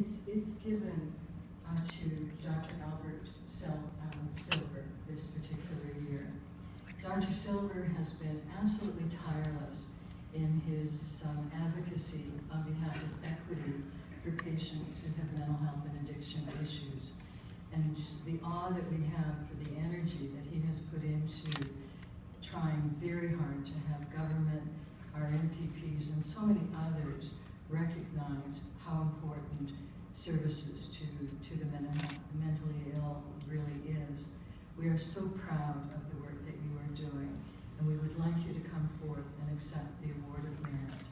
it's given to Dr. Albert Silver this particular year. Dr. Silver has been absolutely tireless in his advocacy on behalf of equity for patients who have mental health and addiction issues. And the awe that we have for the energy that he has put into trying very hard to have government, our MPPs, and so many others recognize how important services to the mentally ill really is. We are so proud of the work that you are doing, and we would like you to come forth and accept the Award of Merit.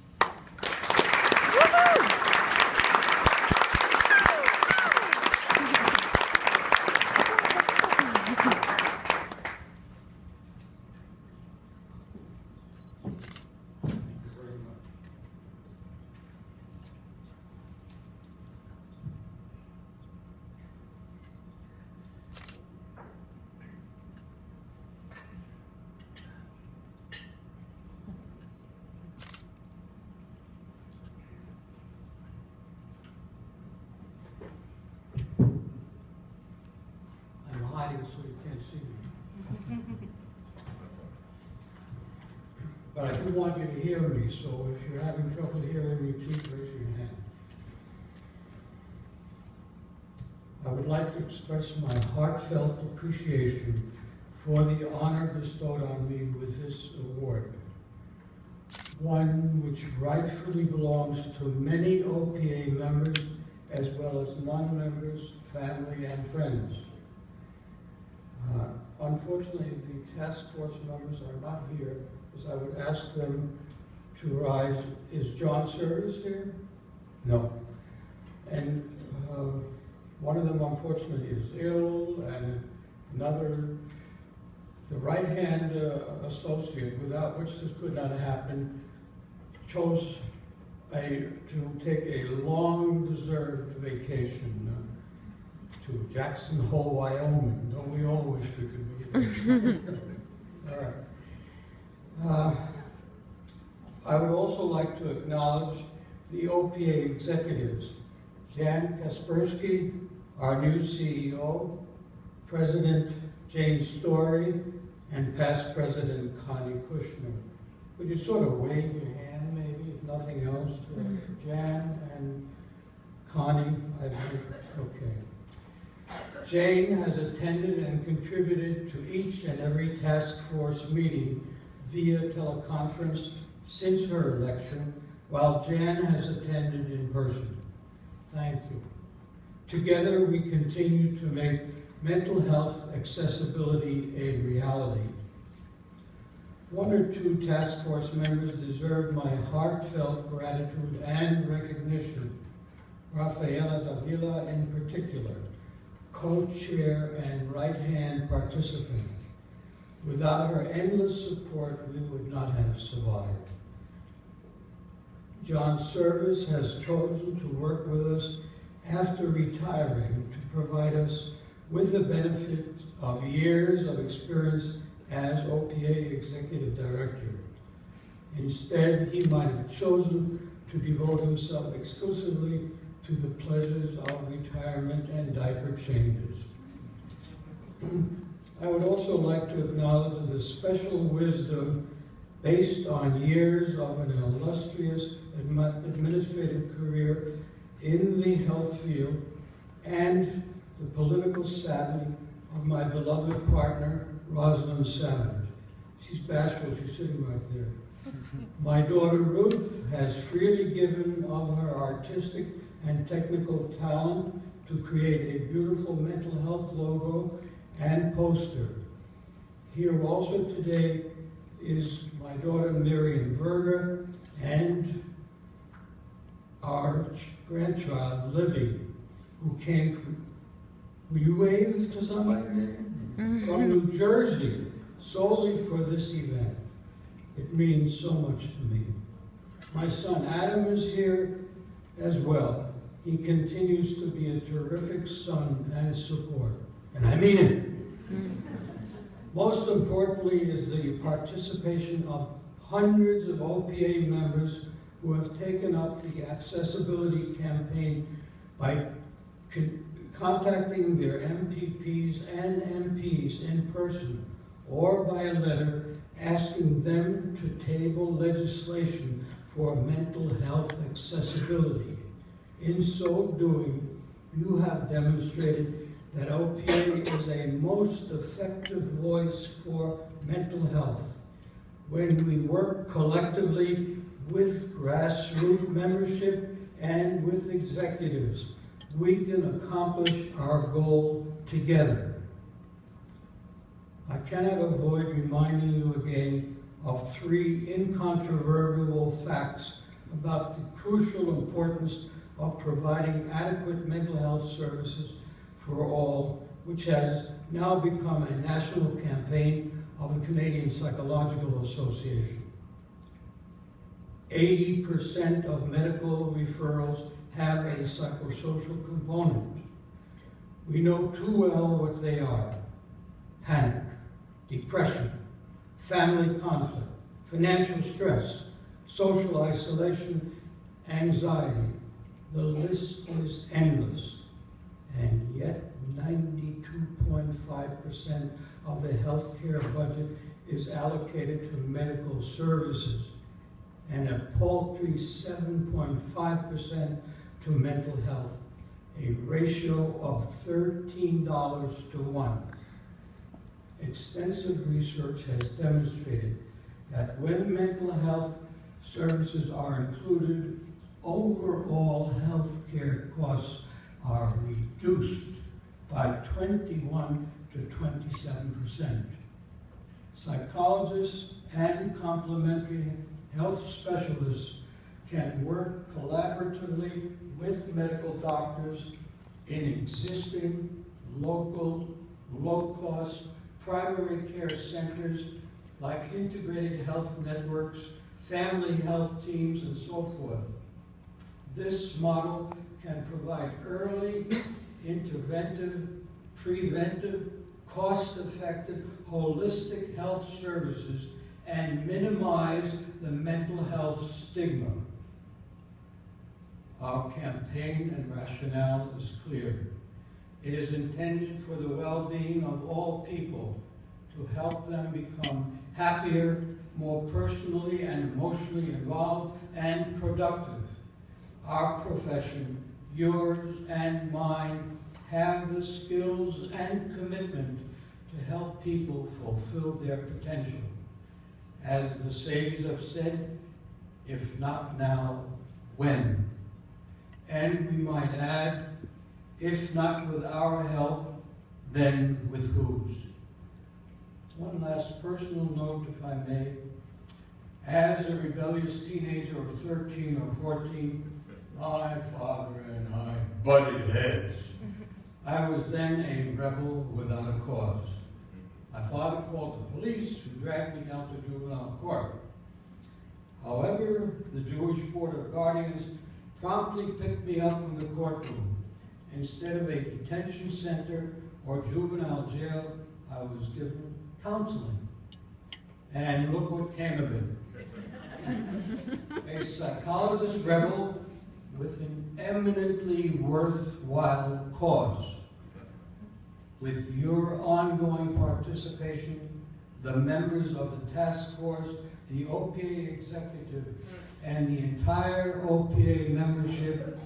So you can't see me. But I do want you to hear me, so if you're having trouble hearing me, please raise your hand. I would like to express my heartfelt appreciation for the honor bestowed on me with this award, one which rightfully belongs to many OPA members as well as non-members, family, and friends. Unfortunately, the task force members are not here, because I would ask them to rise. Is John Service here? No. And one of them, unfortunately, is ill, and another, the right-hand associate, without which this could not happen, chose to take a long-deserved vacation to Jackson Hole, Wyoming. Don't we all wish we could be there? All right. I would also like to acknowledge the OPA executives, Jan Kaspersky, our new CEO, President Jane Story, and past President Connie Kushner. Would you sort of wave your hand, maybe, if nothing else, to Jan and Connie? I think, okay. Jane has attended and contributed to each and every task force meeting via teleconference since her election, while Jan has attended in person. Thank you. Together, we continue to make mental health accessibility a reality. One or two task force members deserve my heartfelt gratitude and recognition. Rafaela Davila in particular, co-chair and right-hand participant. Without her endless support, we would not have survived. John Service has chosen to work with us after retiring to provide us with the benefit of years of experience as OPA Executive Director. Instead, he might have chosen to devote himself exclusively to the pleasures of retirement and diaper changes. I would also like to acknowledge the special wisdom based on years of an illustrious administrative career in the health field and the political savvy of my beloved partner, Rosalind Savage. She's bashful, she's sitting right there. My daughter Ruth has freely given of her artistic and technical talent to create a beautiful mental health logo and poster. Here also today is my daughter Miriam Berger and our grandchild Libby, who came from, will you wave to somebody there? From New Jersey, solely for this event. It means so much to me. My son Adam is here as well. He continues to be a terrific son and support, and I mean it. Most importantly is the participation of hundreds of OPA members who have taken up the accessibility campaign by contacting their MPPs and MPs in person or by a letter asking them to table legislation for mental health accessibility. In so doing, you have demonstrated that OPA is a most effective voice for mental health. When we work collectively with grassroots membership and with executives, we can accomplish our goal together. I cannot avoid reminding you again of 3 incontrovertible facts about the crucial importance of providing adequate mental health services for all, which has now become a national campaign of the Canadian Psychological Association. 80% of medical referrals have a psychosocial component. We know too well what they are: panic, depression, family conflict, financial stress, social isolation, anxiety. The list is endless. And yet 92.5% of the healthcare budget is allocated to medical services, and a paltry 7.5% to mental health, a ratio of $13 to 1. Extensive research has demonstrated that when mental health services are included, overall healthcare costs are reduced by 21 to 27%. Psychologists and complementary health specialists can work collaboratively with medical doctors in existing local, low-cost primary care centers like integrated health networks, family health teams, and so forth. This model can provide early, interventive, preventive, cost-effective, holistic health services and minimize the mental health stigma. Our campaign and rationale is clear. It is intended for the well-being of all people, to help them become happier, more personally and emotionally involved, and productive. Our profession, yours and mine, have the skills and commitment to help people fulfill their potential. As the sages have said, if not now, when? And we might add, if not with our help, then with whose? One last personal note, if I may. As a rebellious teenager of 13 or 14, my father and I butted heads. I was then a rebel without a cause. My father called the police, who dragged me down to juvenile court. However, the Jewish Board of Guardians promptly picked me up from the courtroom. Instead of a detention center or juvenile jail, I was given counseling. And look what came of it. A psychologist rebel with an eminently worthwhile cause. With your ongoing participation, the members of the task force, the OPA executive, and the entire OPA membership,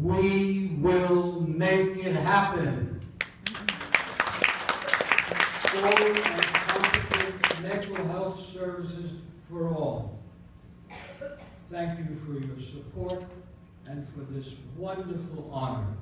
we will make it happen. Full and competent mental health services for all. Thank you for your support and for this wonderful honor.